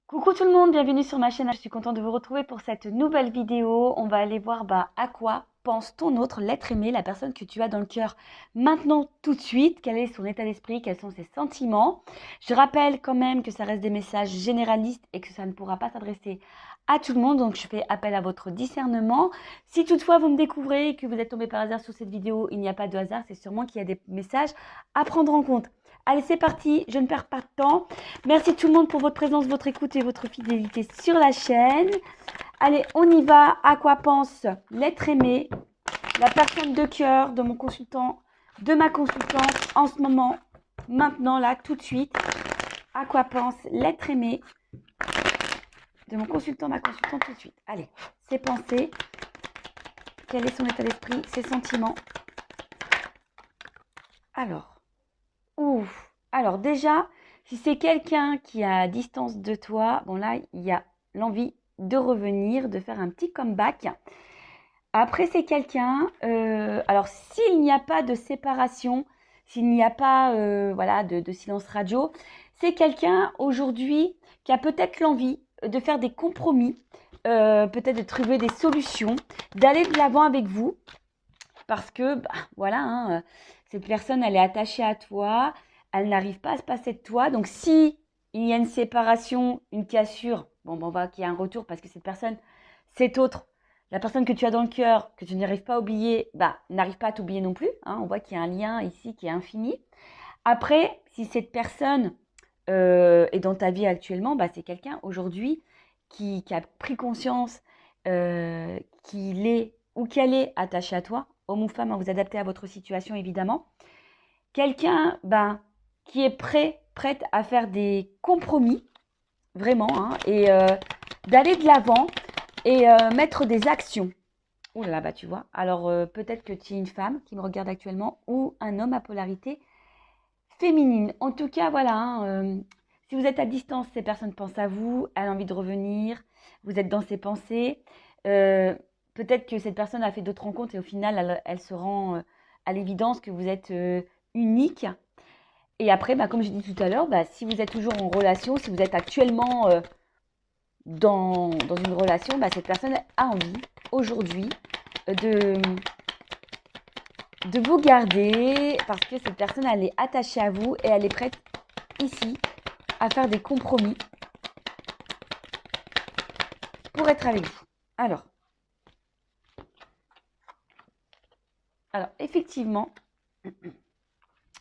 Coucou tout le monde, bienvenue sur ma chaîne. Je suis contente de vous retrouver pour cette nouvelle vidéo. On va aller voir à quoi pense ton autre, l'être aimé, la personne que tu as dans le cœur maintenant tout de suite. Quel est son état d'esprit, quels sont ses sentiments. Je rappelle quand même que ça reste des messages généralistes et que ça ne pourra pas s'adresser à tout le monde. Donc je fais appel à votre discernement. Si toutefois vous me découvrez et que vous êtes tombé par hasard sur cette vidéo, il n'y a pas de hasard, c'est sûrement qu'il y a des messages à prendre en compte. Allez, c'est parti, je ne perds pas de temps. Merci tout le monde pour votre présence, votre écoute et votre fidélité sur la chaîne. Allez, on y va. À quoi pense l'être aimé, la personne de cœur de mon consultant, de ma consultante en ce moment, maintenant, là, tout de suite. À quoi pense l'être aimé de mon consultant, ma consultante tout de suite. Allez, ses pensées, quel est son état d'esprit, ses sentiments. Alors déjà, si c'est quelqu'un qui est à distance de toi, bon là, il y a l'envie de revenir, de faire un petit comeback. Après, c'est quelqu'un, alors s'il n'y a pas de séparation, s'il n'y a pas voilà, de silence radio, c'est quelqu'un aujourd'hui qui a peut-être l'envie de faire des compromis, peut-être de trouver des solutions, d'aller de l'avant avec vous, parce que, voilà, hein, cette personne, elle est attachée à toi, elle n'arrive pas à se passer de toi. Donc, si il y a une séparation, une cassure, bon, on va qu'il y a un retour parce que cette personne, cette autre, la personne que tu as dans le cœur, que tu n'arrives pas à oublier, n'arrive pas à t'oublier non plus. Hein, on voit qu'il y a un lien ici qui est infini. Après, si cette personne est dans ta vie actuellement, c'est quelqu'un aujourd'hui qui a pris conscience qu'il est ou qu'elle est attachée à toi, homme ou femme, à vous adapter à votre situation évidemment. Quelqu'un qui est prête à faire des compromis, vraiment, hein, et d'aller de l'avant et mettre des actions. Oh là là, tu vois. Alors peut-être que tu es une femme qui me regarde actuellement ou un homme à polarité féminine. En tout cas, voilà, hein, si vous êtes à distance, ces personnes pensent à vous, elle a envie de revenir, vous êtes dans ses pensées. Euh, Peut-être que cette personne a fait d'autres rencontres et au final, elle se rend à l'évidence que vous êtes unique. Et après, comme j'ai dit tout à l'heure, si vous êtes toujours en relation, si vous êtes actuellement dans une relation, cette personne a envie aujourd'hui de, de vous garder parce que cette personne, elle est attachée à vous et elle est prête ici à faire des compromis pour être avec vous. Alors effectivement,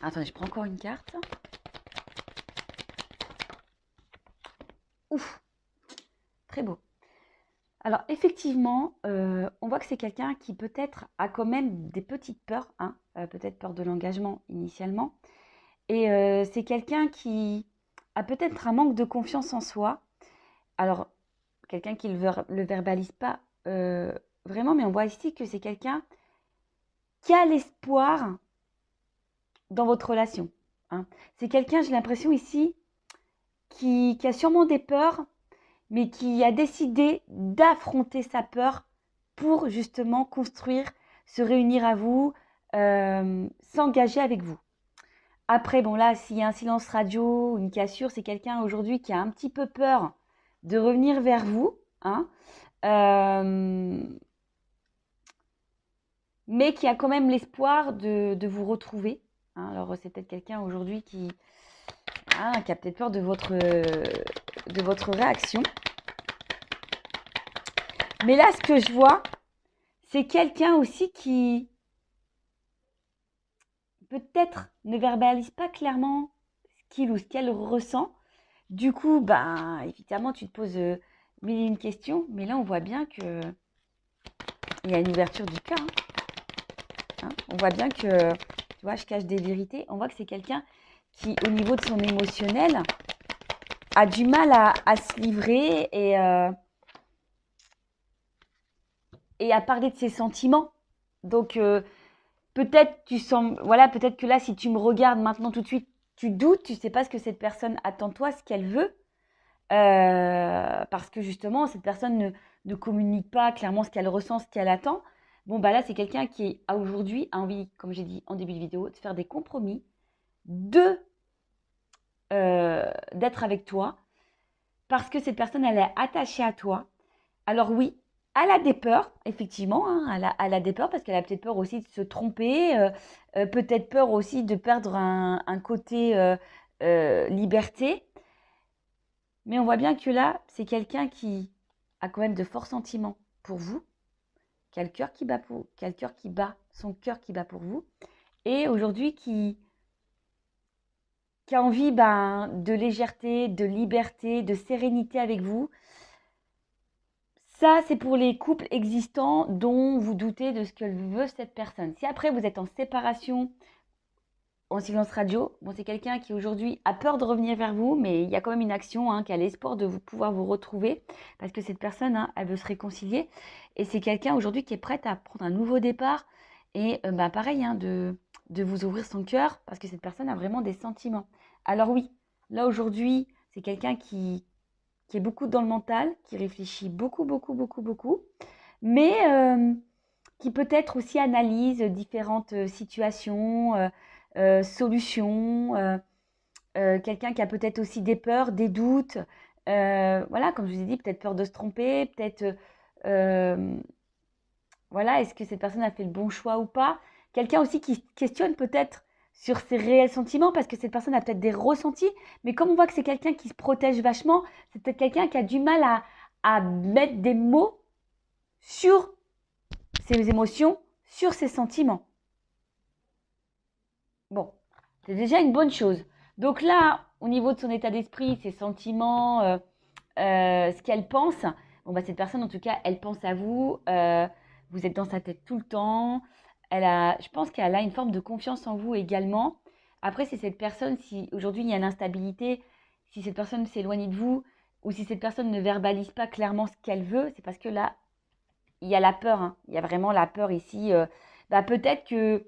attendez, je prends encore une carte. Ouf, très beau. Alors effectivement, on voit que c'est quelqu'un qui peut-être a quand même des petites peurs, hein, peut-être peur de l'engagement initialement. Et c'est quelqu'un qui a peut-être un manque de confiance en soi. Alors, quelqu'un qui le verbalise pas vraiment, mais on voit ici que c'est quelqu'un qui a l'espoir dans votre relation. Hein. C'est quelqu'un, j'ai l'impression ici, qui a sûrement des peurs, mais qui a décidé d'affronter sa peur pour justement construire, se réunir à vous, s'engager avec vous. Après, bon là, s'il y a un silence radio, une cassure, c'est quelqu'un aujourd'hui qui a un petit peu peur de revenir vers vous, hein, mais qui a quand même l'espoir de vous retrouver. Hein. Alors c'est peut-être quelqu'un aujourd'hui qui a peut-être peur de votre réaction. Mais là, ce que je vois, c'est quelqu'un aussi qui peut-être ne verbalise pas clairement ce qu'il ou ce qu'elle ressent. Du coup, évidemment, tu te poses mille et une questions, mais là, on voit bien que il y a une ouverture du cœur. Hein. On voit bien que, tu vois, je cache des vérités. On voit que c'est quelqu'un qui, au niveau de son émotionnel, a du mal à se livrer et à parler de ses sentiments. Donc, peut-être peut-être que là, si tu me regardes maintenant tout de suite, tu doutes, tu ne sais pas ce que cette personne attend de toi, ce qu'elle veut. Parce que justement, cette personne ne communique pas clairement ce qu'elle ressent, ce qu'elle attend. Bon, là, c'est quelqu'un qui, aujourd'hui, a envie, comme j'ai dit en début de vidéo, de faire des compromis, d'être avec toi. parce que cette personne, elle est attachée à toi. Alors oui, elle a des peurs, effectivement, hein, elle a des peurs parce qu'elle a peut-être peur aussi de se tromper, peut-être peur aussi de perdre un côté liberté. Mais on voit bien que là, c'est quelqu'un qui a quand même de forts sentiments pour vous, qui a le cœur qui bat qui a le cœur qui bat, son cœur qui bat pour vous, et aujourd'hui qui a envie de légèreté, de liberté, de sérénité avec vous. Ça, c'est pour les couples existants dont vous doutez de ce que veut cette personne. Si après vous êtes en séparation, en silence radio, bon, c'est quelqu'un qui aujourd'hui a peur de revenir vers vous, mais il y a quand même une action, hein, qui a l'espoir de pouvoir vous retrouver, parce que cette personne, hein, elle veut se réconcilier. Et c'est quelqu'un aujourd'hui qui est prête à prendre un nouveau départ et pareil, hein, de vous ouvrir son cœur, parce que cette personne a vraiment des sentiments. Alors oui, là aujourd'hui, c'est quelqu'un qui est beaucoup dans le mental, qui réfléchit beaucoup, beaucoup, beaucoup, beaucoup, mais qui peut-être aussi analyse différentes situations, solutions, quelqu'un qui a peut-être aussi des peurs, des doutes, voilà, comme je vous ai dit, peut-être peur de se tromper, peut-être, voilà, est-ce que cette personne a fait le bon choix ou pas? Quelqu'un aussi qui questionne peut-être sur ses réels sentiments, parce que cette personne a peut-être des ressentis, mais comme on voit que c'est quelqu'un qui se protège vachement, c'est peut-être quelqu'un qui a du mal à mettre des mots sur ses émotions, sur ses sentiments. Bon, c'est déjà une bonne chose. Donc là, au niveau de son état d'esprit, ses sentiments, ce qu'elle pense, bon, cette personne, en tout cas, elle pense à vous. Vous êtes dans sa tête tout le temps. Je pense qu'elle a une forme de confiance en vous également. Après, c'est cette personne, si aujourd'hui il y a l'instabilité, si cette personne s'éloigne de vous, ou si cette personne ne verbalise pas clairement ce qu'elle veut, c'est parce que là, il y a la peur, hein. Il y a vraiment la peur ici. Peut-être que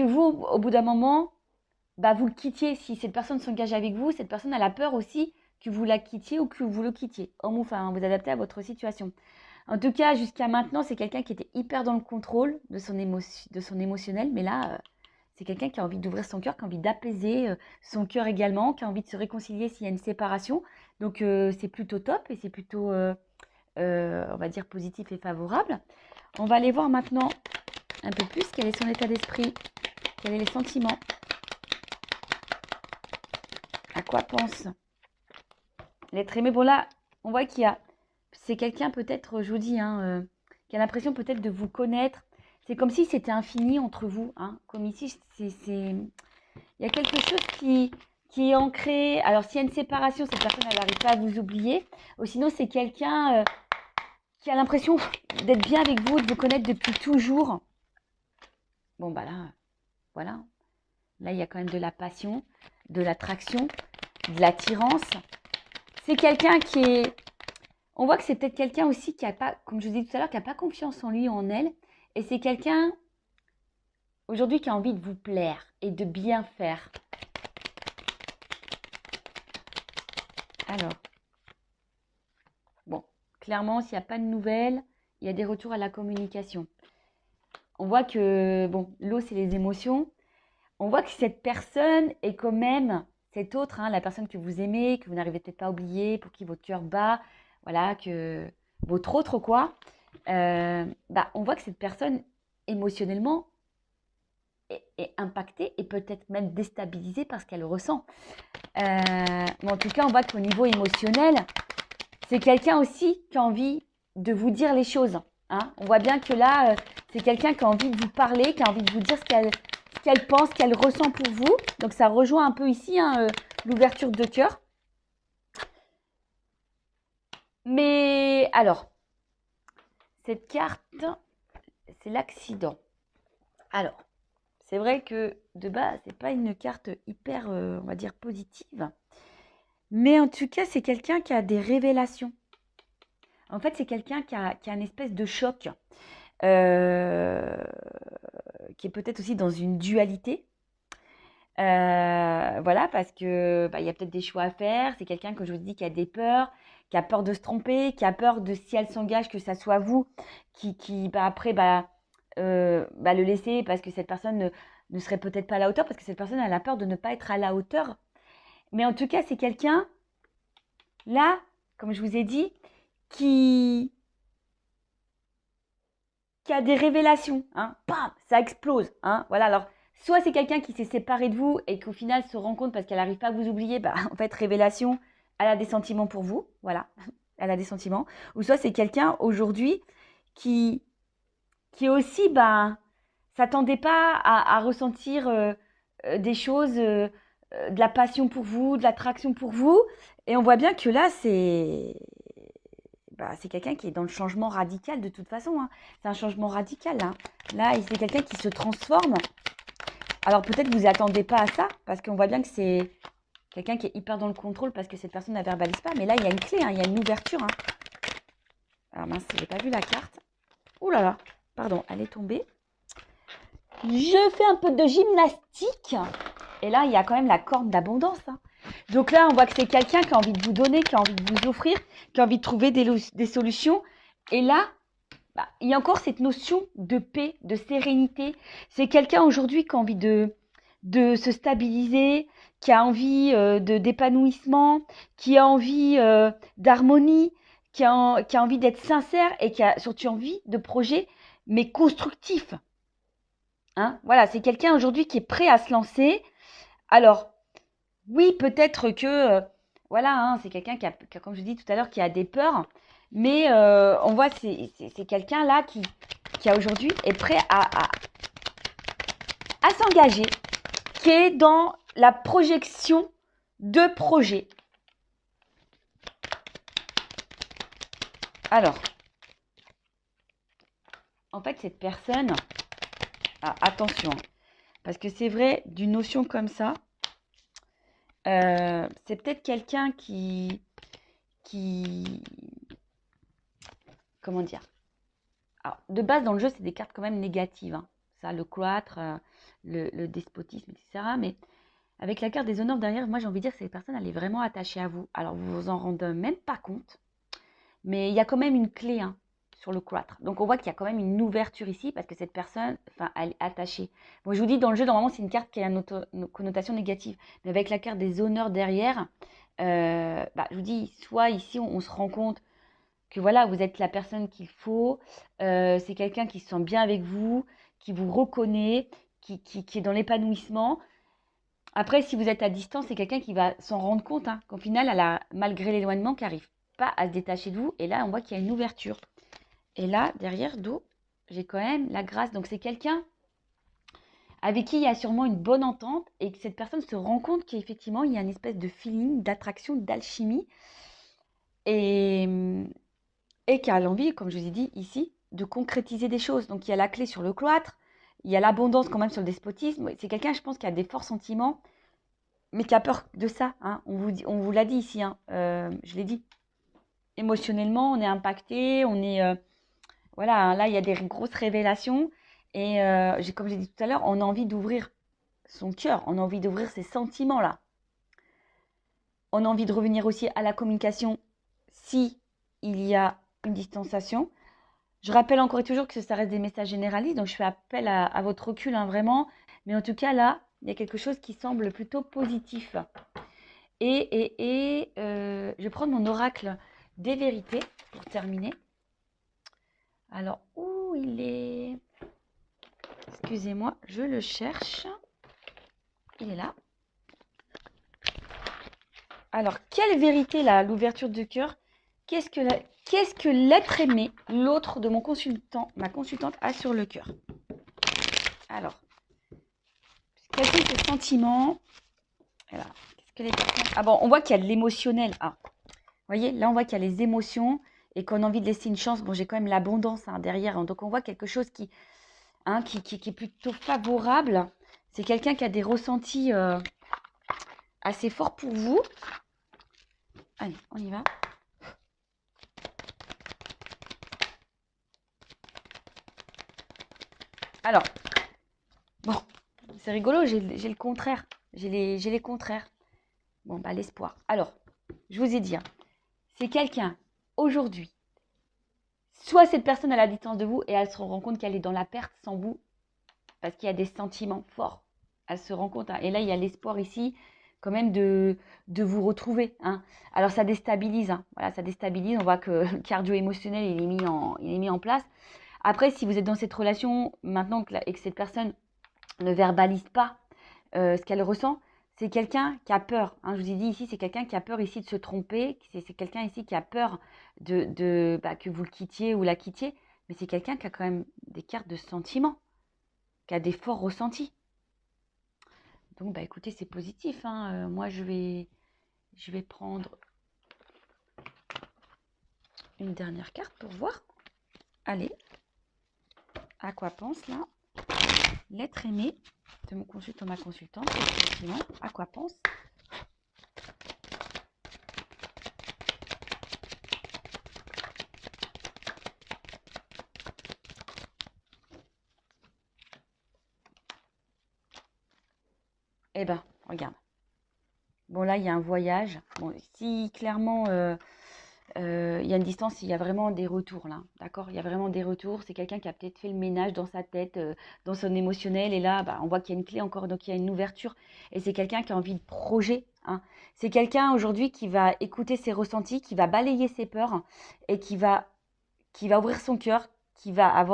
vous, au bout d'un moment, vous le quittiez. Si cette personne s'engage avec vous, cette personne a la peur aussi que vous la quittiez ou que vous le quittiez. Homme ou femme, vous adaptez à votre situation. En tout cas, jusqu'à maintenant, c'est quelqu'un qui était hyper dans le contrôle de son émotionnel. Mais là, c'est quelqu'un qui a envie d'ouvrir son cœur, qui a envie d'apaiser son cœur également, qui a envie de se réconcilier s'il y a une séparation. Donc, c'est plutôt top et c'est plutôt, on va dire, positif et favorable. On va aller voir maintenant un peu plus quel est son état d'esprit, quels sont les sentiments, à quoi pense l'être aimé. Bon là, on voit c'est quelqu'un peut-être, je vous dis, hein, qui a l'impression peut-être de vous connaître. C'est comme si c'était infini entre vous, hein. Comme ici, il y a quelque chose qui est ancré. Alors s'il y a une séparation, cette personne, elle n'arrive pas à vous oublier. Ou sinon, c'est quelqu'un qui a l'impression d'être bien avec vous, de vous connaître depuis toujours. Bon, là, voilà. Là, il y a quand même de la passion, de l'attraction, de l'attirance. C'est quelqu'un qui est... On voit que c'est peut-être quelqu'un aussi qui n'a pas, comme je vous disais tout à l'heure, qui n'a pas confiance en lui ou en elle. Et c'est quelqu'un, aujourd'hui, qui a envie de vous plaire et de bien faire. Alors, bon, clairement, s'il n'y a pas de nouvelles, il y a des retours à la communication. On voit que, bon, l'eau, c'est les émotions. On voit que cette personne est quand même, cette autre, hein, la personne que vous aimez, que vous n'arrivez peut-être pas à oublier, pour qui votre cœur bat, voilà, que votre autre, quoi. On voit que cette personne, émotionnellement, est impactée et peut-être même déstabilisée par ce qu'elle ressent. Mais en tout cas, on voit qu'au niveau émotionnel, c'est quelqu'un aussi qui a envie de vous dire les choses. Hein. On voit bien que là, c'est quelqu'un qui a envie de vous parler, qui a envie de vous dire ce qu'elle pense, qu'elle ressent pour vous. Donc ça rejoint un peu ici, hein, l'ouverture de cœur. Mais alors, cette carte, c'est l'accident. Alors, c'est vrai que de base, c'est pas une carte hyper, on va dire, positive. Mais en tout cas, c'est quelqu'un qui a des révélations. En fait, c'est quelqu'un qui a une espèce de choc, qui est peut-être aussi dans une dualité. Voilà, parce que il y a peut-être des choix à faire. C'est quelqu'un, que je vous dis, qui a des peurs, qui a peur de se tromper, qui a peur de, si elle s'engage, que ça soit vous qui après, le laisser parce que cette personne ne serait peut-être pas à la hauteur, parce que cette personne elle a peur de ne pas être à la hauteur. Mais en tout cas, c'est quelqu'un, là, comme je vous ai dit, qui a des révélations. Hein. Bam, ça explose. Hein. Voilà, alors, soit c'est quelqu'un qui s'est séparé de vous et qu'au final se rend compte parce qu'elle n'arrive pas à vous oublier, bah, en fait, révélation, elle a des sentiments pour vous. Voilà, elle a des sentiments. Ou soit c'est quelqu'un aujourd'hui qui aussi, bah, s'attendait pas à ressentir des choses, de la passion pour vous, de l'attraction pour vous. Et on voit bien que là, c'est quelqu'un qui est dans le changement radical de toute façon. Hein. C'est un changement radical. Hein. Là, c'est quelqu'un qui se transforme. Alors peut-être que vous attendez pas à ça, parce qu'on voit bien que c'est quelqu'un qui est hyper dans le contrôle parce que cette personne ne verbalise pas. Mais là, il y a une clé, hein, il y a une ouverture. Hein. Alors mince, j'ai pas vu la carte. Ouh là là, pardon, elle est tombée. Je fais un peu de gymnastique. Et là, il y a quand même la corde d'abondance. Hein. Donc là, on voit que c'est quelqu'un qui a envie de vous donner, qui a envie de vous offrir, qui a envie de trouver des solutions. Et là, bah, il y a encore cette notion de paix, de sérénité. C'est quelqu'un aujourd'hui qui a envie de se stabiliser, qui a envie d'épanouissement, qui a envie d'harmonie, qui a envie d'être sincère et qui a surtout envie de projets, mais constructifs. Hein, voilà, c'est quelqu'un aujourd'hui qui est prêt à se lancer. Alors, oui, peut-être que, voilà, hein, c'est quelqu'un qui a, comme je dis tout à l'heure, qui a des peurs. Mais on voit, c'est quelqu'un là qui aujourd'hui est prêt à s'engager, qui est dans la projection de projets. Alors, en fait, cette personne, attention, parce que c'est vrai, d'une notion comme ça, c'est peut-être quelqu'un qui, comment dire, alors, de base, dans le jeu, c'est des cartes quand même négatives. Hein. Ça, le cloître, le despotisme, etc. Mais avec la carte des honneurs derrière, moi, j'ai envie de dire que cette personne, elle est vraiment attachée à vous. Alors, vous vous en rendez même pas compte. Mais il y a quand même une clé hein, sur le cloître. Donc, on voit qu'il y a quand même une ouverture ici parce que cette personne, enfin, elle est attachée. Bon, je vous dis, dans le jeu, normalement, c'est une carte qui a une connotation négative. Mais avec la carte des honneurs derrière, je vous dis, soit ici, on se rend compte que voilà, vous êtes la personne qu'il faut, c'est quelqu'un qui se sent bien avec vous, qui vous reconnaît, qui est dans l'épanouissement. Après, si vous êtes à distance, c'est quelqu'un qui va s'en rendre compte hein, qu'au final, elle a, malgré l'éloignement, qui n'arrive pas à se détacher de vous. Et là, on voit qu'il y a une ouverture. Et là, derrière, d'eau, j'ai quand même la grâce. Donc, c'est quelqu'un avec qui il y a sûrement une bonne entente et que cette personne se rend compte qu'effectivement, il y a une espèce de feeling, d'attraction, d'alchimie. Et qui a l'envie, comme je vous ai dit ici, de concrétiser des choses. Donc il y a la clé sur le cloître, il y a l'abondance quand même sur le despotisme. C'est quelqu'un, je pense, qui a des forts sentiments, mais qui a peur de ça. Hein. On vous l'a dit ici, hein. Je l'ai dit. Émotionnellement, on est impacté, on est... voilà, hein, là, il y a des grosses révélations. Et comme j'ai dit tout à l'heure, on a envie d'ouvrir son cœur, on a envie d'ouvrir ses sentiments-là. On a envie de revenir aussi à la communication si il y a une distanciation. Je rappelle encore et toujours que ça reste des messages généralistes, donc je fais appel à votre recul, hein, vraiment. Mais en tout cas, là, il y a quelque chose qui semble plutôt positif. Je vais prendre mon oracle des vérités pour terminer. Alors, où il est? Excusez-moi, je le cherche. Il est là. Alors, quelle vérité, là, l'ouverture du cœur? Qu'est-ce que l'être aimé, l'autre de mon consultant, ma consultante, a sur le cœur? Alors, quels sont ses sentiments? Alors, qu'est-ce que les personnes... Ah bon, on voit qu'il y a de l'émotionnel. Ah, vous voyez, là, on voit qu'il y a les émotions et qu'on a envie de laisser une chance. Bon, j'ai quand même l'abondance hein, derrière. Hein, donc, on voit quelque chose qui est plutôt favorable. C'est quelqu'un qui a des ressentis assez forts pour vous. Allez, on y va. Alors, bon, c'est rigolo, j'ai le contraire. J'ai les contraires. Bon, bah, l'espoir. Alors, je vous ai dit, hein, c'est quelqu'un, aujourd'hui, soit cette personne à la distance de vous et elle se rend compte qu'elle est dans la perte sans vous, parce qu'il y a des sentiments forts. Elle se rend compte, hein, et là, il y a l'espoir ici quand même de vous retrouver, hein. Alors ça déstabilise, hein. Voilà, ça déstabilise. On voit que le cardio émotionnel il est mis en place. Après, si vous êtes dans cette relation maintenant et que cette personne ne verbalise pas ce qu'elle ressent, c'est quelqu'un qui a peur, hein. Je vous ai dit ici, c'est quelqu'un qui a peur ici de se tromper, c'est quelqu'un ici qui a peur que vous le quittiez ou la quittiez, mais c'est quelqu'un qui a quand même des cartes de sentiments, qui a des forts ressentis. Donc, bah, écoutez, c'est positif, hein. Moi, je vais prendre une dernière carte pour voir. Allez, à quoi pense là l'être aimé de mon consultant, ma consultante, effectivement, à quoi pense? Eh ben, regarde. Bon, là, il y a un voyage. Bon, si clairement, il y a une distance, il y a vraiment des retours là. D'accord? Il y a vraiment des retours. C'est quelqu'un qui a peut-être fait le ménage dans sa tête, dans son émotionnel. Et là, bah, on voit qu'il y a une clé encore, donc il y a une ouverture. Et c'est quelqu'un qui a envie de projet, hein. C'est quelqu'un aujourd'hui qui va écouter ses ressentis, qui va balayer ses peurs et qui va ouvrir son cœur, qui va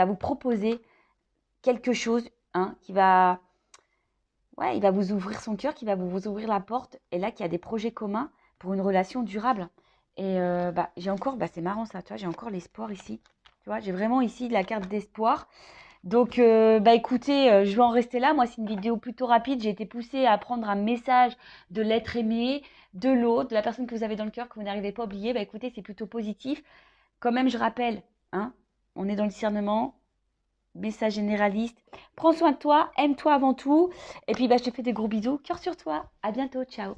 vous proposer quelque chose, hein, ouais, il va vous ouvrir son cœur, qui va vous ouvrir la porte. Et là, qu'il y a des projets communs pour une relation durable. Et bah, j'ai encore, bah, c'est marrant ça, tu vois, j'ai encore l'espoir ici. Tu vois, j'ai vraiment ici la carte d'espoir. Donc, bah écoutez, je vais en rester là. Moi, c'est une vidéo plutôt rapide. J'ai été poussée à prendre un message de l'être aimé, de l'autre, de la personne que vous avez dans le cœur, que vous n'arrivez pas à oublier. Bah écoutez, c'est plutôt positif. Quand même, je rappelle, hein, on est dans le discernement, message généraliste. Prends soin de toi, aime-toi avant tout. Et puis, bah, je te fais des gros bisous. Cœur sur toi. À bientôt. Ciao.